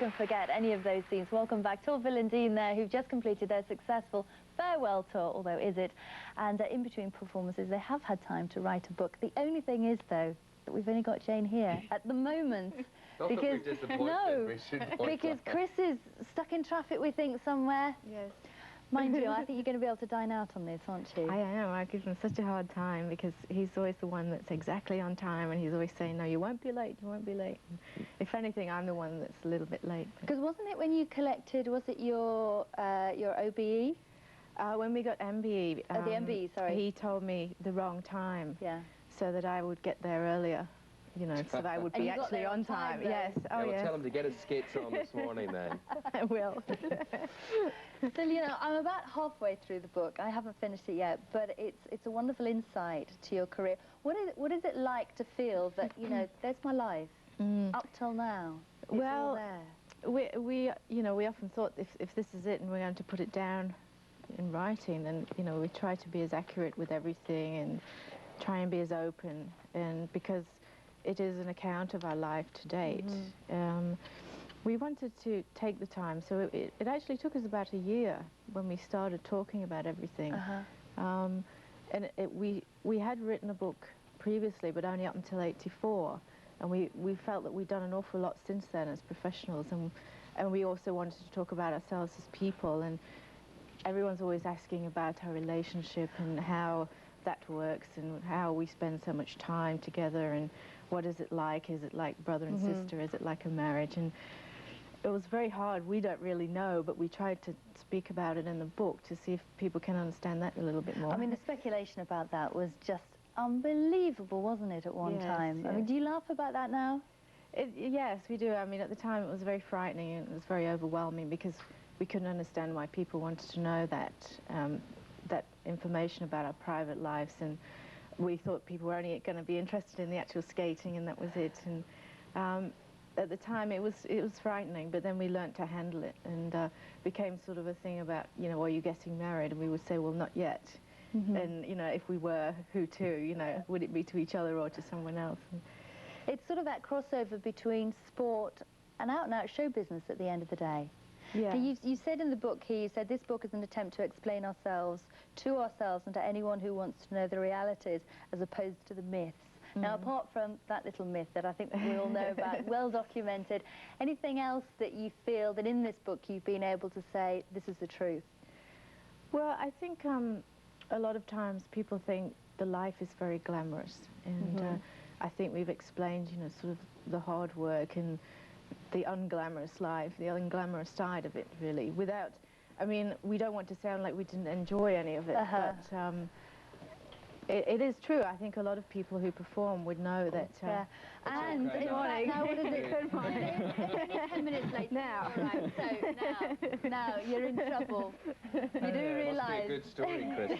often forget any of those scenes. Welcome back. Torvill and Dean there, who've just completed their successful farewell tour, although is it? And in between performances, they have had time to write a book. The only thing is, though, that we've only got Jane here at the moment. Because Chris is stuck in traffic, we think, somewhere. Yes. Mind you, I think you're going to be able to dine out on this, aren't you? I am. I give him such a hard time because he's always the one that's exactly on time, and he's always saying, no, you won't be late, you won't be late. And if anything, I'm the one that's a little bit late. Because wasn't it when you collected, was it your OBE? When we got MBE, the MBE, sorry. He told me the wrong time, yeah, so that I would get there earlier. You know, so that I would be actually on time. Yes. Oh, yeah. Well, tell him to get his skates on this morning, then. I will. So, you know, I'm about halfway through the book. I haven't finished it yet, but it's a wonderful insight to your career. What is it like to feel that, you know, there's my life up till now? It's all there. we often thought if this is it and we're going to put it down in writing, then, you know, we try to be as accurate with everything and try and be as open, and because it is an account of our life to date. We wanted to take the time, so it actually took us about a year when we started talking about everything. And we had written a book previously, but only up until '84, and we felt that we'd done an awful lot since then as professionals, and we also wanted to talk about ourselves as people, and everyone's always asking about our relationship and how that works and how we spend so much time together, and what is it like? Is it like brother and sister? Is it like a marriage? And it was very hard. We don't really know, but we tried to speak about it in the book to see if people can understand that a little bit more. I mean, the speculation about that was just unbelievable, wasn't it, at one time? Yes. I mean, do you laugh about that now? Yes, we do. I mean, at the time it was very frightening and it was very overwhelming because we couldn't understand why people wanted to know that, that information about our private lives, and we thought people were only going to be interested in the actual skating, and that was it. And at the time it was frightening, but then we learnt to handle it, and became sort of a thing about, you know, are you getting married? And we would say, well, not yet. And, you know, if we were, who to? You know, would it be to each other or to someone else? And it's sort of that crossover between sport and out-and-out show business at the end of the day. yeah. You said in the book here, you said this book is an attempt to explain ourselves to ourselves and to anyone who wants to know the realities as opposed to the myths. Now, apart from that little myth that I think we all know about, well documented, anything else that you feel that in this book you've been able to say, this is the truth? Well, I think a lot of times people think the life is very glamorous, and I think we've explained, you know, sort of the hard work and the unglamorous life, the unglamorous side of it, really, without, I mean, we don't want to sound like we didn't enjoy any of it, but it is true. I think a lot of people who perform would know that. And in fact, now what is it? Good morning. It's only 10 minutes late. Now. All right, so now you're in trouble. You do realise. Must be a good story, Chris.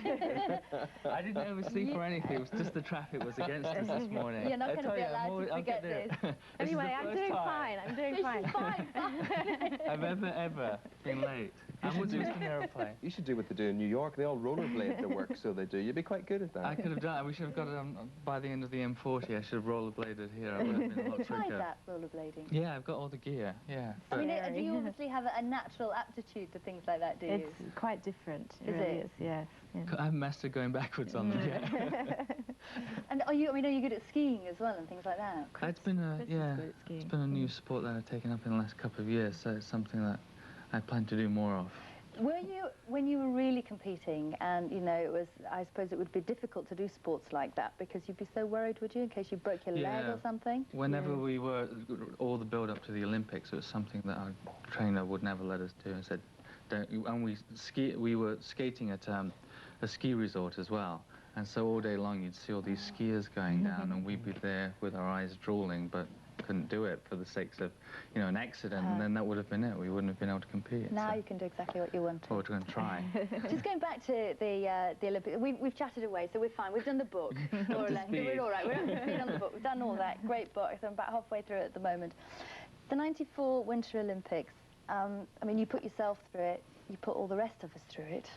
I didn't oversleep or anything. It was just the traffic was against us this morning. You're not going to be allowed to forget this. Anyway, I'm doing fine. I'm doing fine. I've ever been late. I was just an aeroplane. You should do what they do in New York. They all rollerblade to work, so they do. You'd be quite good at that. I could have done it. We should have got it by the end of the M40. I should have rollerbladed here. I would have been a lot Have you tried quicker. that, rollerblading? Yeah, I've got all the gear, yeah. I mean, do you obviously have a natural aptitude to things like that, do you? It's quite different. Is really it? Is, yes. Yeah. I've mastered going backwards on them, yeah. And are you good at skiing as well and things like that? It's been a, Chris is yeah, good at skiing. it's been a new sport that I've taken up in the last couple of years, so it's something that I plan to do more of. Were you, when you were really competing, and, you know, it was, I suppose it would be difficult to do sports like that because you'd be so worried, would you, in case you broke your leg or something? Whenever we were, all the build-up to the Olympics, it was something that our trainer would never let us do and said, don't, and we were skating at a ski resort as well, and so all day long you'd see all these skiers going down and we'd be there with our eyes drooling, but couldn't do it for the sakes of, you know, an accident, and then that would have been it. We wouldn't have been able to compete. Now you can do exactly what you want to. Or we're going to try. Just going back to the Olympics, we've chatted away, so we're fine. We've done the book, more or less. So we're all right. We've been on the book. We've done all that. Great book. So I'm about halfway through it at the moment. The '94 Winter Olympics. I mean, you put yourself through it. You put all the rest of us through it.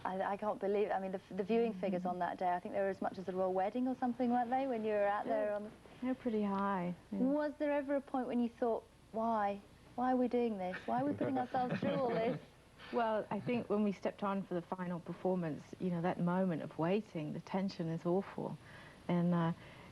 I can't believe. I mean, the viewing figures on that day. I think they were as much as the royal wedding or something, weren't they? When you were out there on. They're pretty high. Yeah. Was there ever a point when you thought, why? Why are we doing this? Why are we putting ourselves through all this? Well, I think when we stepped on for the final performance, you know, that moment of waiting, the tension is awful. And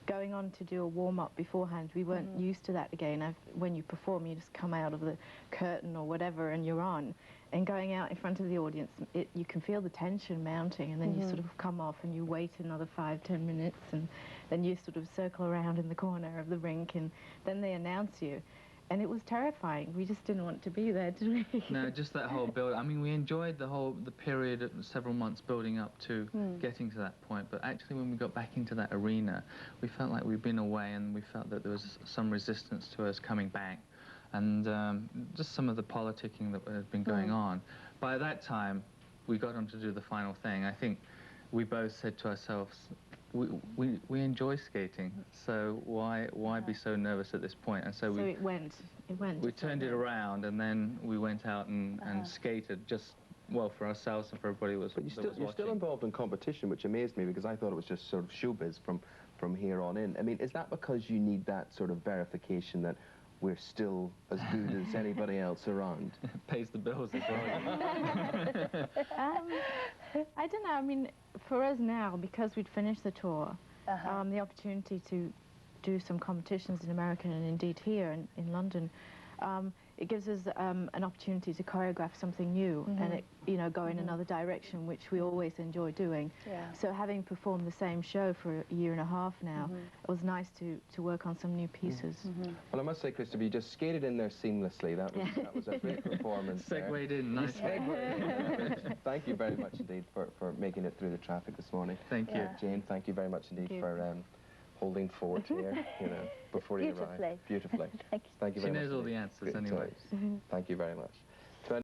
going on to do a warm-up beforehand, we weren't used to that again. When you perform, you just come out of the curtain or whatever and you're on. And going out in front of the audience, you can feel the tension mounting, and then you sort of come off and you wait another 5–10 minutes, and then you sort of circle around in the corner of the rink, and then they announce you. And it was terrifying. We just didn't want to be there, did we? No, just that whole build. I mean, we enjoyed the period of several months building up to getting to that point. But actually, when we got back into that arena, we felt like we'd been away, and we felt that there was some resistance to us coming back, and just some of the politicking that had been going on. By that time, we got on to do the final thing. I think we both said to ourselves, we enjoy skating, so why be so nervous at this point? And so it went. We turned it around, and then we went out and skated, just, well, for ourselves and for everybody who was But you're still involved in competition, which amazed me, because I thought it was just sort of showbiz from here on in. I mean, is that because you need that sort of verification that we're still as good as anybody else around? Pays the bills as well. I don't know. I mean, for us now, because we'd finished the tour, the opportunity to do some competitions in America and indeed here in London, it gives us an opportunity to choreograph something new and go in another direction, which we always enjoy doing. So having performed the same show for a year and a half now, it was nice to work on some new pieces. Well, I must say, Christopher, you just skated in there seamlessly. That was a great performance. Segued in nicely. Thank you very much indeed for making it through the traffic this morning. Thank you. Jane, thank you very much indeed for holding forward here, before you arrived. Beautifully. Beautifully. Thank you very much. She knows all indeed. the answers Great anyway. times. Thank you very much.